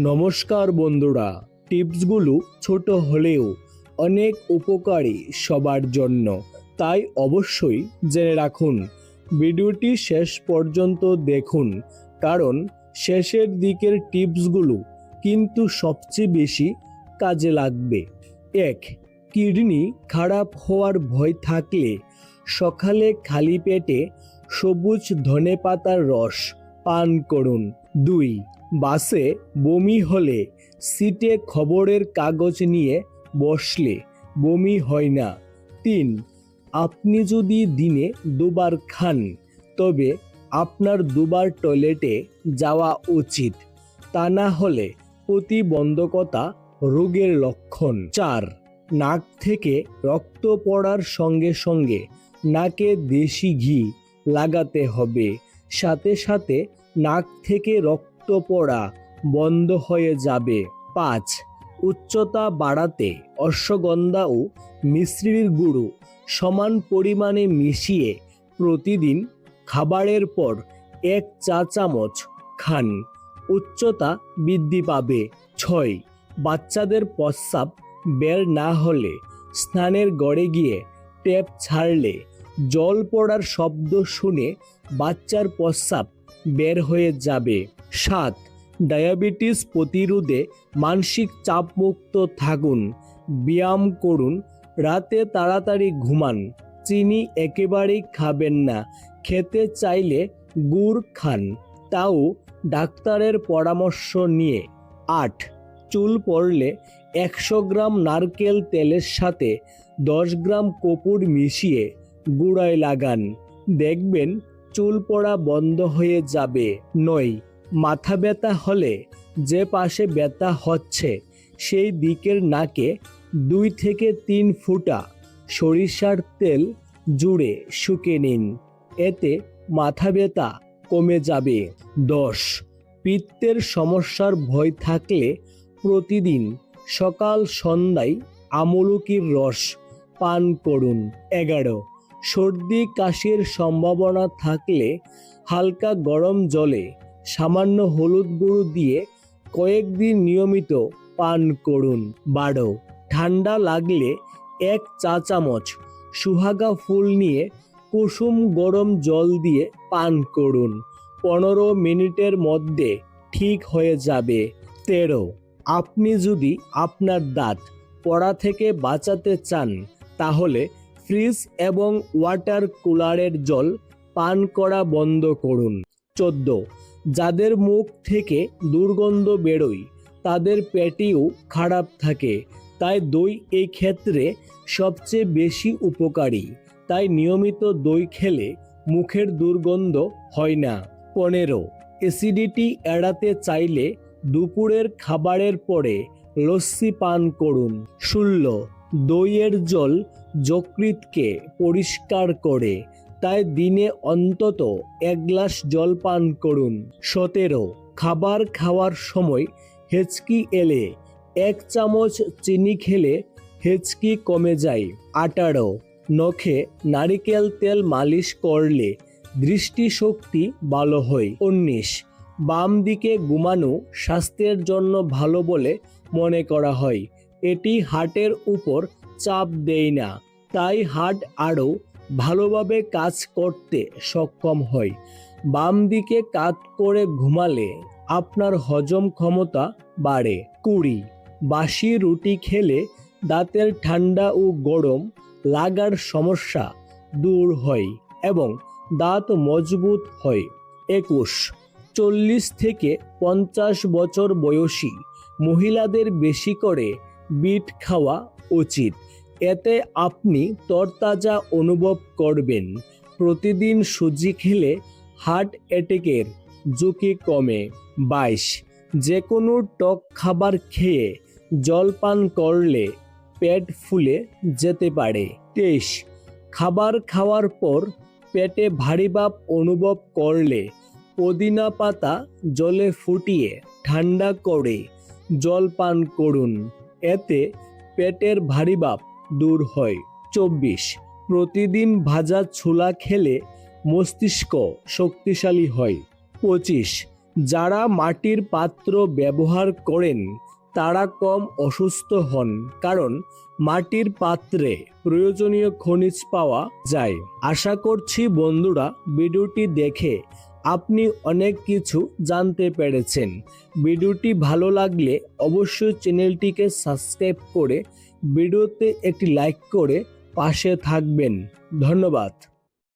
নমস্কার বন্ধুরা, টিপসগুলো ছোট হলেও অনেক উপকারী সবার জন্য, তাই অবশ্যই জেনে রাখুন। ভিডিওটি শেষ পর্যন্ত দেখুন, কারণ শেষের দিকের টিপসগুলো কিন্তু সবচেয়ে বেশি কাজে লাগবে। 1. কিডনি খারাপ হওয়ার ভয় থাকলে সকালে খালি পেটে সবুজ ধনেপাতার রস পান করুন। 2. বাসে বমি হলে সিটে খবরের কাগজ নিয়ে বসলে বমি হয় না। 3. আপনি যদি দিনে দুবার খান, তবে আপনার দুবার টয়লেটে যাওয়া উচিত, তা না হলে প্রতিবন্ধকতা রোগের লক্ষণ। 4. নাক থেকে রক্ত পড়ার সঙ্গে সঙ্গে নাকে দেশি ঘি লাগাতে হবে, সাথে সাথে নাক থেকে রক্ত পড়া বন্ধ হয়ে যাবে। 5. উচ্চতা বাড়াতে অশ্বগন্ধা ও মিশ্রির গুঁড়ো সমান পরিমাণে মিশিয়ে প্রতিদিন খাবারের পর 1 চা চামচ খান, উচ্চতা বৃদ্ধি পাবে। 6. বাচ্চাদের প্রস্রাব বের না হলে স্নানের ঘরে গিয়ে ট্যাপ ছাড়লে জল পড়ার শব্দ শুনে বাচ্চার প্রস্রাব বের হয়ে যাবে। 7. ডায়াবেটিস প্রতিরোধে মানসিক চাপমুক্ত থাকুন, ব্যায়াম করুন, রাতে তাড়াতাড়ি ঘুমান, চিনি একেবারেই খাবেন না, খেতে চাইলে গুড় খান, তাও ডাক্তারের পরামর্শ নিয়ে। 8. চুল পড়লে 100 গ্রাম নারকেল তেলের সাথে 10 গ্রাম কপুর মিশিয়ে গুঁড়ায় লাগান, দেখবেন চুল পড়া বন্ধ হয়ে যাবে। 9. মাথা ব্যথা হলে যে পাশে ব্যথা হচ্ছে সেই দিকের নাকে 2 থেকে 3 ফোঁটা সরিষার তেল জুড়ে শুকে নিন, এতে মাথা ব্যথা কমে যাবে। 10. পিত্তের সমস্যার ভয় থাকলে প্রতিদিন সকাল সন্ধ্যায় আমলকির রস পান করুন। 11. সর্দি কাশির সম্ভাবনা থাকলে হালকা গরম জলে সামান্য হলুদ গুঁড়ো দিয়ে কয়েকদিন নিয়মিত পান করুন। 12. ঠান্ডা লাগলে 1 চা চামচ সুহাগা ফুল নিয়ে কুসুম গরম জল দিয়ে পান করুন, 15 মিনিটের মধ্যে ঠিক হয়ে যাবে। 13. আপনি যদি আপনার দাঁত পড়া থেকে বাঁচাতে চান, তাহলে ফ্রিজ এবং ওয়াটার কুলারের জল পান করা বন্ধ করুন। 14. যাদের মুখ থেকে দুর্গন্ধ বেরোয় তাদের পেটও খারাপ থাকে, তাই দই এই ক্ষেত্রে সবচেয়ে বেশি উপকারী, তাই নিয়মিত দই খেলে মুখের দুর্গন্ধ হয় না। 15. অ্যাসিডিটি এড়াতে চাইলে দুপুরের খাবারের পরে লস্যি পান করুন। 16. দইয়ের জল যকৃতকে পরিষ্কার করে, তাই দিনে অন্তত 1 গ্লাস জল পান করুন। 17. খাবার খাওয়ার সময় হেঁচকি এলে 1 চামচ চিনি খেলে হেঁচকি কমে যায়। 18. নখে নারিকেল তেল মালিশ করলে দৃষ্টিশক্তি ভালো হয়। 19. বাম দিকে ঘুমানো স্বাস্থ্যের জন্য ভালো বলে মনে করা হয়, এটি হার্টের উপর চাপ দেয় না, তাই হার্ট আরও ভালোভাবে কাজ করতে সক্ষম হয়। বাম দিকে কাত করে ঘুমালে আপনার হজম ক্ষমতা বাড়ে। 20. বাসি রুটি খেলে দাঁতের ঠান্ডা ও গরম লাগার সমস্যা দূর হয় এবং দাঁত মজবুত হয়। 21. 40 থেকে 50 বছর বয়সী মহিলাদের বেশি করে বিট খাওয়া উচিত, এতে আপনি তরতাজা অনুভব করবেন। প্রতিদিন সুজি খেলে হার্ট অ্যাটাকের ঝুঁকি কমে। 22. যে কোনো টক খাবার খেয়ে জল পান করলে পেট ফুলে যেতে পারে। 23. খাবার খাওয়ার পর পেটে ভারী ভাব অনুভব করলে পুদিনা পাতা জলে ফুটিয়ে ঠান্ডা করে জল পান করুন, এতে পেটের ভারী ভাব দূর হয়। 24. প্রতিদিন ভাজা ছোলা খেলে মস্তিষ্ক শক্তিশালী হয়। 25. যারা মাটির পাত্র ব্যবহার করেন তারা কম অসুস্থ হন, কারণ মাটির পাত্রে প্রয়োজনীয় খনিজ পাওয়া যায়। আশা করছি বন্ধুরা ভিডিওটি দেখে আপনি অনেক কিছু জানতে পেরেছেন। ভিডিওটি ভালো লাগলে অবশ্যই চ্যানেলটিকে সাবস্ক্রাইব করে ভিডিওতে একটি লাইক করে পাশে থাকবেন। ধন্যবাদ।